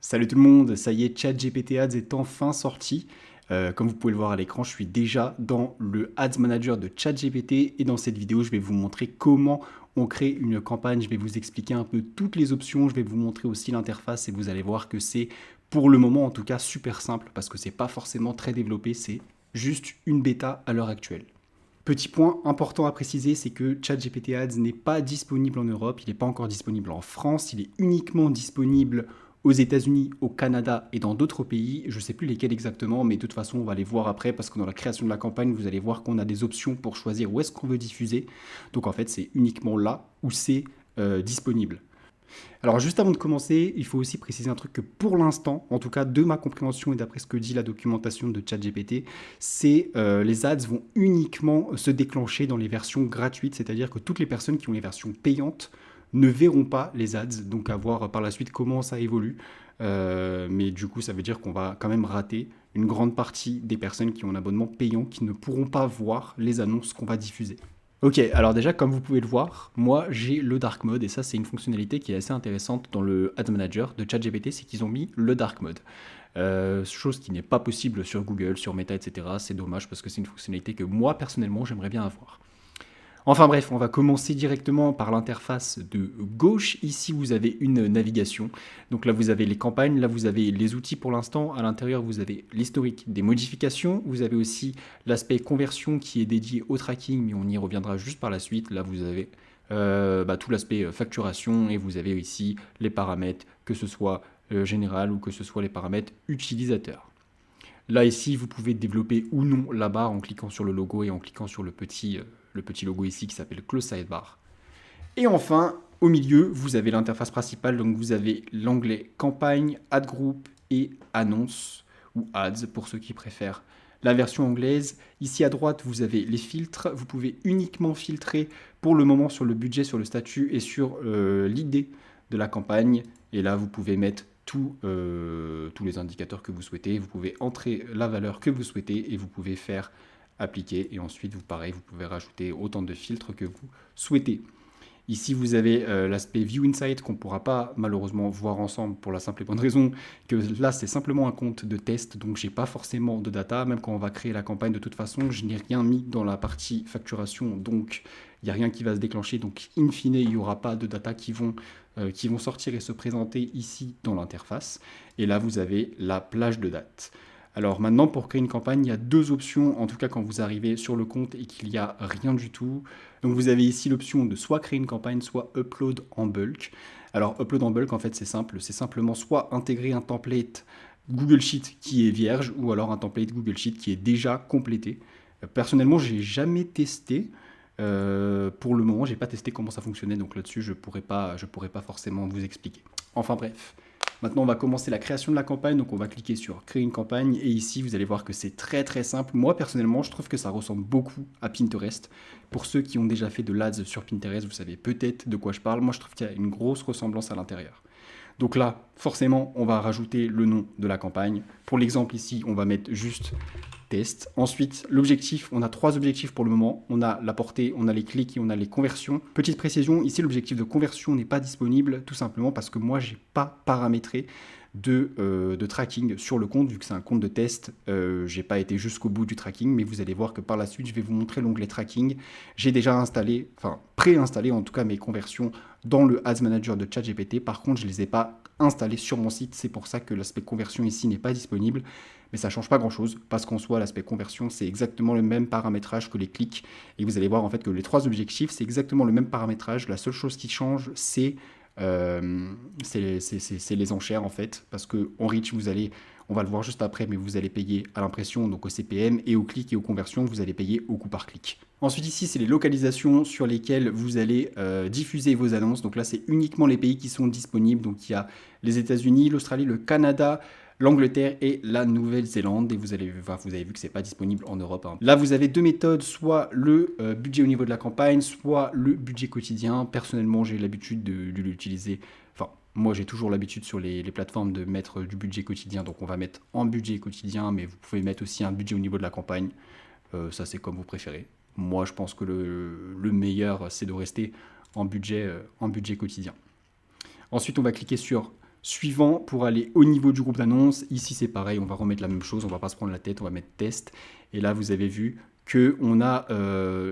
Salut tout le monde, ça y est, ChatGPT Ads est enfin sorti. Comme vous pouvez le voir à l'écran, je suis déjà dans le Ads Manager de ChatGPT et dans cette vidéo, je vais vous montrer comment on crée une campagne. Je vais vous expliquer un peu toutes les options, je vais vous montrer aussi l'interface et vous allez voir que c'est pour le moment en tout cas super simple parce que c'est pas forcément très développé, c'est juste une bêta à l'heure actuelle. Petit point important à préciser, c'est que ChatGPT Ads n'est pas disponible en Europe, il n'est pas encore disponible en France, il est uniquement disponible aux États-Unis, au Canada et dans d'autres pays. Je ne sais plus lesquels exactement, mais de toute façon, on va les voir après parce que dans la création de la campagne, vous allez voir qu'on a des options pour choisir où est-ce qu'on veut diffuser. Donc en fait, c'est uniquement là où c'est disponible. Alors juste avant de commencer, il faut aussi préciser un truc que pour l'instant, en tout cas de ma compréhension et d'après ce que dit la documentation de ChatGPT, c'est les ads vont uniquement se déclencher dans les versions gratuites, c'est-à-dire que toutes les personnes qui ont les versions payantes ne verront pas les ads, donc à voir par la suite comment ça évolue. Mais du coup, ça veut dire qu'on va quand même rater une grande partie des personnes qui ont un abonnement payant qui ne pourront pas voir les annonces qu'on va diffuser. Ok, alors déjà, comme vous pouvez le voir, moi j'ai le dark mode et ça c'est une fonctionnalité qui est assez intéressante dans le Ad Manager de ChatGPT, c'est qu'ils ont mis le dark mode. Chose qui n'est pas possible sur Google, sur Meta, etc. C'est dommage parce que c'est une fonctionnalité que moi personnellement j'aimerais bien avoir. Enfin bref, on va commencer directement par l'interface de gauche. Ici, vous avez une navigation. Donc là, vous avez les campagnes, là, vous avez les outils pour l'instant. À l'intérieur, vous avez l'historique des modifications. Vous avez aussi l'aspect conversion qui est dédié au tracking, mais on y reviendra juste par la suite. Là, vous avez tout l'aspect facturation et vous avez ici les paramètres, que ce soit général ou que ce soit les paramètres utilisateurs. Là, ici, vous pouvez développer ou non la barre en cliquant sur le logo et en cliquant sur le petit logo ici qui s'appelle Close Sidebar. Et enfin, au milieu, vous avez l'interface principale. Donc, vous avez l'onglet Campagne, Ad Group et Annonce ou Ads pour ceux qui préfèrent la version anglaise. Ici à droite, vous avez les filtres. Vous pouvez uniquement filtrer pour le moment sur le budget, sur le statut et sur l'idée de la campagne. Et là, vous pouvez mettre tous les indicateurs que vous souhaitez. Vous pouvez entrer la valeur que vous souhaitez et vous pouvez faire appliquer. Et ensuite, pareil, vous pouvez rajouter autant de filtres que vous souhaitez. Ici, vous avez l'aspect View Insight qu'on ne pourra pas malheureusement voir ensemble pour la simple et bonne raison que là, c'est simplement un compte de test, donc j'ai pas forcément de data. Même quand on va créer la campagne, de toute façon, je n'ai rien mis dans la partie facturation, donc il n'y a rien qui va se déclencher. Donc, in fine, il n'y aura pas de data qui vont sortir et se présenter ici dans l'interface. Et là, vous avez la plage de date. Alors maintenant, pour créer une campagne, il y a deux options, en tout cas quand vous arrivez sur le compte et qu'il n'y a rien du tout. Donc vous avez ici l'option de soit créer une campagne, soit upload en bulk. Alors upload en bulk, en fait, c'est simple, c'est simplement soit intégrer un template Google Sheet qui est vierge, ou alors un template Google Sheet qui est déjà complété. Personnellement, j'ai jamais testé. Pour le moment, j'ai pas testé comment ça fonctionnait, donc là-dessus, je pourrais pas forcément vous expliquer. Enfin bref. Maintenant, on va commencer la création de la campagne. Donc, on va cliquer sur créer une campagne. Et ici, vous allez voir que c'est très très simple. Moi, personnellement, je trouve que ça ressemble beaucoup à Pinterest. Pour ceux qui ont déjà fait de l'ADS sur Pinterest, vous savez peut-être de quoi je parle. Moi, je trouve qu'il y a une grosse ressemblance à l'intérieur. Donc là, forcément, on va rajouter le nom de la campagne. Pour l'exemple ici, on va mettre juste test. Ensuite, l'objectif, on a trois objectifs pour le moment. On a la portée, on a les clics et on a les conversions. Petite précision, ici l'objectif de conversion n'est pas disponible tout simplement parce que moi, j'ai pas paramétré de tracking sur le compte vu que c'est un compte de test. J'ai pas été jusqu'au bout du tracking, mais vous allez voir que par la suite, je vais vous montrer l'onglet tracking. J'ai déjà installé, enfin préinstallé en tout cas mes conversions dans le Ads Manager de ChatGPT. Par contre, je les ai pas installées sur mon site. C'est pour ça que l'aspect conversion ici n'est pas disponible. Mais ça ne change pas grand-chose parce qu'en soi, l'aspect conversion, c'est exactement le même paramétrage que les clics. Et vous allez voir en fait que les trois objectifs, c'est exactement le même paramétrage. La seule chose qui change, c'est les enchères en fait. Parce qu'en reach, on va le voir juste après, mais vous allez payer à l'impression, donc au CPM, et au clic et aux conversions, vous allez payer au coût par clic. Ensuite ici, c'est les localisations sur lesquelles vous allez diffuser vos annonces. Donc là, c'est uniquement les pays qui sont disponibles. Donc il y a les États-Unis, l'Australie, le Canada, l'Angleterre et la Nouvelle-Zélande. Et vous avez vu que ce n'est pas disponible en Europe. Hein. Là, vous avez deux méthodes, soit le budget au niveau de la campagne, soit le budget quotidien. Personnellement, j'ai l'habitude de l'utiliser. Enfin, moi, j'ai toujours l'habitude sur les plateformes de mettre du budget quotidien. Donc, on va mettre en budget quotidien, mais vous pouvez mettre aussi un budget au niveau de la campagne. Ça, c'est comme vous préférez. Moi, je pense que le meilleur, c'est de rester en budget quotidien. Ensuite, on va cliquer sur Suivant, pour aller au niveau du groupe d'annonces, ici c'est pareil, on va remettre la même chose, on va pas se prendre la tête, on va mettre test. Et là, vous avez vu qu'on a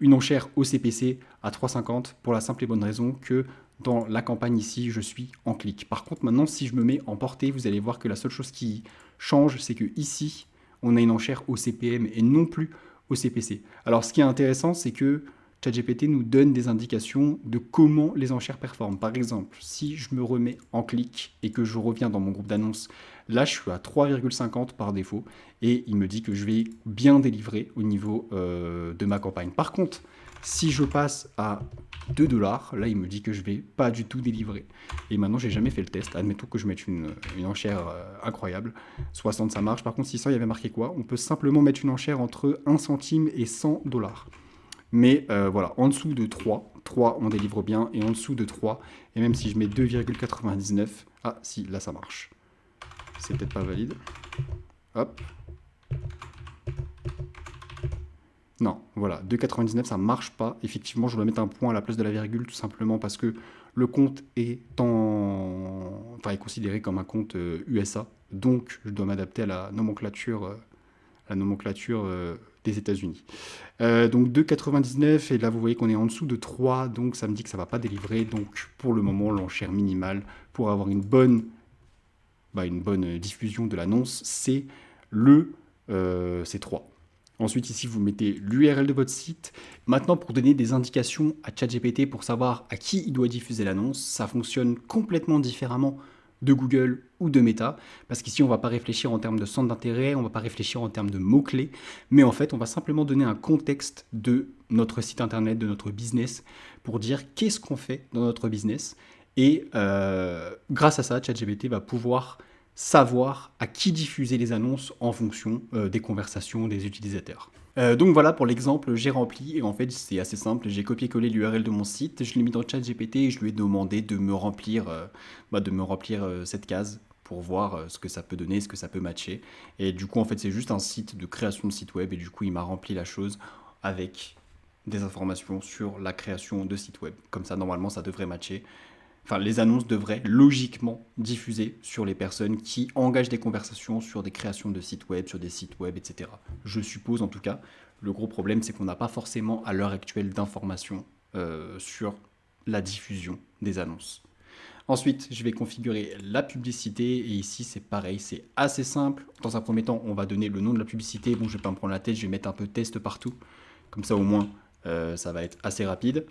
une enchère au CPC à 3,50 pour la simple et bonne raison que dans la campagne ici, je suis en clic. Par contre, maintenant, si je me mets en portée, vous allez voir que la seule chose qui change, c'est que ici, on a une enchère au CPM et non plus au CPC. Alors, ce qui est intéressant, c'est que ChatGPT nous donne des indications de comment les enchères performent. Par exemple, si je me remets en clic et que je reviens dans mon groupe d'annonces, là, je suis à 3,50 par défaut et il me dit que je vais bien délivrer au niveau de ma campagne. Par contre, si je passe à 2 dollars, là, il me dit que je vais pas du tout délivrer. Et maintenant, j'ai jamais fait le test. Admettons que je mette une enchère incroyable. 60, ça marche. Par contre, 600, il y avait marqué quoi? On peut simplement mettre une enchère entre 1 centime et 100 dollars. Mais voilà, en dessous de 3, on délivre bien, et en dessous de 3, et même si je mets 2,99, ah si, là ça marche. C'est peut-être pas valide. Hop. Non, voilà, 2,99 ça marche pas. Effectivement, je dois mettre un point à la place de la virgule, tout simplement parce que le compte est est considéré comme un compte USA. Donc, je dois m'adapter à la nomenclature des États-Unis. Donc 2,99 et là vous voyez qu'on est en dessous de 3, donc ça me dit que ça ne va pas délivrer. Donc pour le moment, l'enchère minimale pour avoir une bonne diffusion de l'annonce, c'est 3. Ensuite, ici, vous mettez l'URL de votre site. Maintenant, pour donner des indications à ChatGPT pour savoir à qui il doit diffuser l'annonce, ça fonctionne complètement différemment de Google ou de Meta, parce qu'ici, on ne va pas réfléchir en termes de centre d'intérêt, on ne va pas réfléchir en termes de mots-clés, mais en fait, on va simplement donner un contexte de notre site internet, de notre business, pour dire qu'est-ce qu'on fait dans notre business. Et grâce à ça, ChatGPT va pouvoir savoir à qui diffuser les annonces en fonction des conversations des utilisateurs. Donc voilà pour l'exemple, j'ai rempli et en fait c'est assez simple, j'ai copié-collé l'URL de mon site, je l'ai mis dans ChatGPT et je lui ai demandé de me remplir, cette case pour voir ce que ça peut donner, ce que ça peut matcher. Et du coup en fait c'est juste un site de création de site web et du coup il m'a rempli la chose avec des informations sur la création de site web. Comme ça normalement ça devrait matcher. Enfin, les annonces devraient logiquement diffuser sur les personnes qui engagent des conversations sur des créations de sites web, sur des sites web, etc. Je suppose en tout cas. Le gros problème, c'est qu'on n'a pas forcément à l'heure actuelle d'informations sur la diffusion des annonces. Ensuite, je vais configurer la publicité et ici c'est pareil, c'est assez simple. Dans un premier temps, on va donner le nom de la publicité. Bon, je ne vais pas me prendre la tête, je vais mettre un peu test partout. Comme ça au moins, ça va être assez rapide.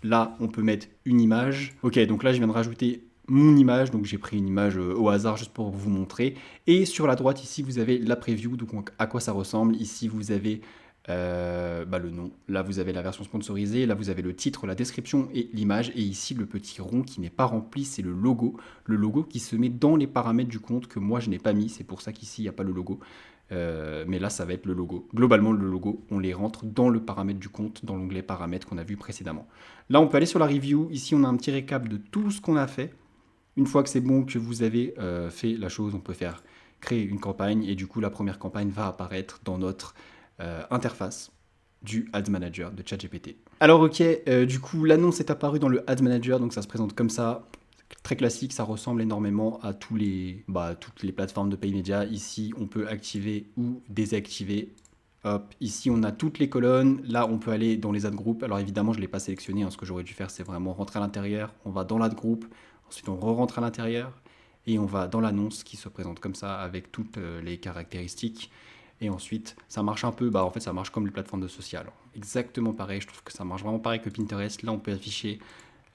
Là, on peut mettre une image. Ok, donc là, je viens de rajouter mon image. Donc j'ai pris une image au hasard juste pour vous montrer. Et sur la droite, ici, vous avez la preview. Donc à quoi ça ressemble. Ici, vous avez le nom. Là, vous avez la version sponsorisée. Là, vous avez le titre, la description et l'image. Et ici, le petit rond qui n'est pas rempli, c'est le logo. Le logo qui se met dans les paramètres du compte que moi, je n'ai pas mis. C'est pour ça qu'ici, il n'y a pas le logo. Mais là, ça va être le logo. Globalement, le logo, on les rentre dans le paramètre du compte, dans l'onglet paramètres qu'on a vu précédemment. Là, on peut aller sur la review. Ici, on a un petit récap de tout ce qu'on a fait. Une fois que c'est bon, que vous avez fait la chose, on peut faire créer une campagne. Et du coup, la première campagne va apparaître dans notre interface du Ads Manager de ChatGPT. Alors ok, du coup, l'annonce est apparue dans le Ads Manager, donc ça se présente comme ça. Très classique, ça ressemble énormément à toutes les plateformes de pay media. Ici, on peut activer ou désactiver. Hop, ici, on a toutes les colonnes. Là, on peut aller dans les ad groups. Alors évidemment, je ne l'ai pas sélectionné. Ce que j'aurais dû faire, c'est vraiment rentrer à l'intérieur. On va dans l'ad group. Ensuite, on re-rentre à l'intérieur. Et on va dans l'annonce qui se présente comme ça avec toutes les caractéristiques. Et ensuite, ça marche un peu, en fait, ça marche comme les plateformes de social. Exactement pareil, je trouve que ça marche vraiment pareil que Pinterest. Là, on peut afficher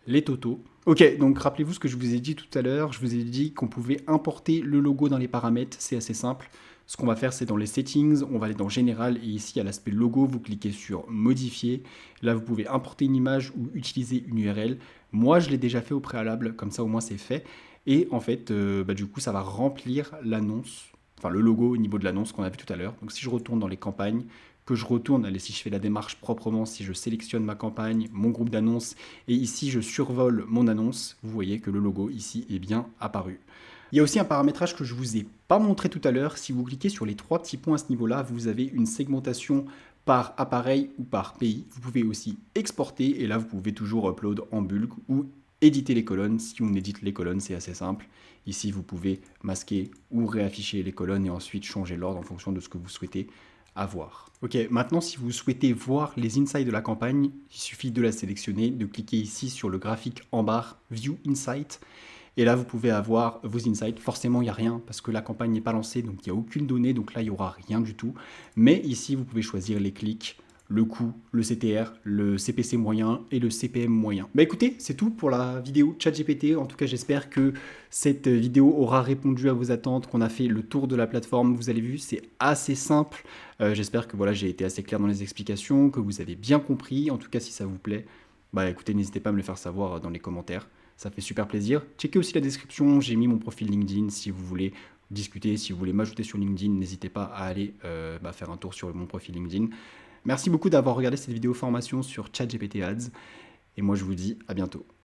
les totaux. Ok, donc rappelez-vous ce que je vous ai dit tout à l'heure. Je vous ai dit qu'on pouvait importer le logo dans les paramètres. C'est assez simple. Ce qu'on va faire, c'est dans les settings, on va aller dans Général et ici à l'aspect logo, vous cliquez sur Modifier. Là, vous pouvez importer une image ou utiliser une URL. Moi, je l'ai déjà fait au préalable, comme ça au moins c'est fait. Et en fait, du coup, ça va remplir l'annonce, enfin le logo au niveau de l'annonce qu'on a vu tout à l'heure. Donc si je retourne dans les campagnes, que je retourne, allez, si je fais la démarche proprement, si je sélectionne ma campagne, mon groupe d'annonces, et ici je survole mon annonce, vous voyez que le logo ici est bien apparu. Il y a aussi un paramétrage que je ne vous ai pas montré tout à l'heure. Si vous cliquez sur les 3 petits points à ce niveau-là, vous avez une segmentation par appareil ou par pays. Vous pouvez aussi exporter et là vous pouvez toujours upload en bulk ou éditer les colonnes. Si on édite les colonnes, c'est assez simple. Ici, vous pouvez masquer ou réafficher les colonnes et ensuite changer l'ordre en fonction de ce que vous souhaitez avoir. Ok, maintenant si vous souhaitez voir les insights de la campagne, il suffit de la sélectionner, de cliquer ici sur le graphique en barre View Insight. Et là, vous pouvez avoir vos insights. Forcément, il n'y a rien parce que la campagne n'est pas lancée, donc il n'y a aucune donnée. Donc là, il n'y aura rien du tout. Mais ici, vous pouvez choisir les clics, le coût, le CTR, le CPC moyen et le CPM moyen. Bah écoutez, c'est tout pour la vidéo ChatGPT. En tout cas, j'espère que cette vidéo aura répondu à vos attentes, qu'on a fait le tour de la plateforme. Vous avez vu, c'est assez simple. J'espère que voilà, j'ai été assez clair dans les explications, que vous avez bien compris. En tout cas, si ça vous plaît, bah écoutez, n'hésitez pas à me le faire savoir dans les commentaires. Ça fait super plaisir. Checkez aussi la description, j'ai mis mon profil LinkedIn si vous voulez discuter, si vous voulez m'ajouter sur LinkedIn, n'hésitez pas à aller faire un tour sur mon profil LinkedIn. Merci beaucoup d'avoir regardé cette vidéo formation sur ChatGPT Ads et moi je vous dis à bientôt.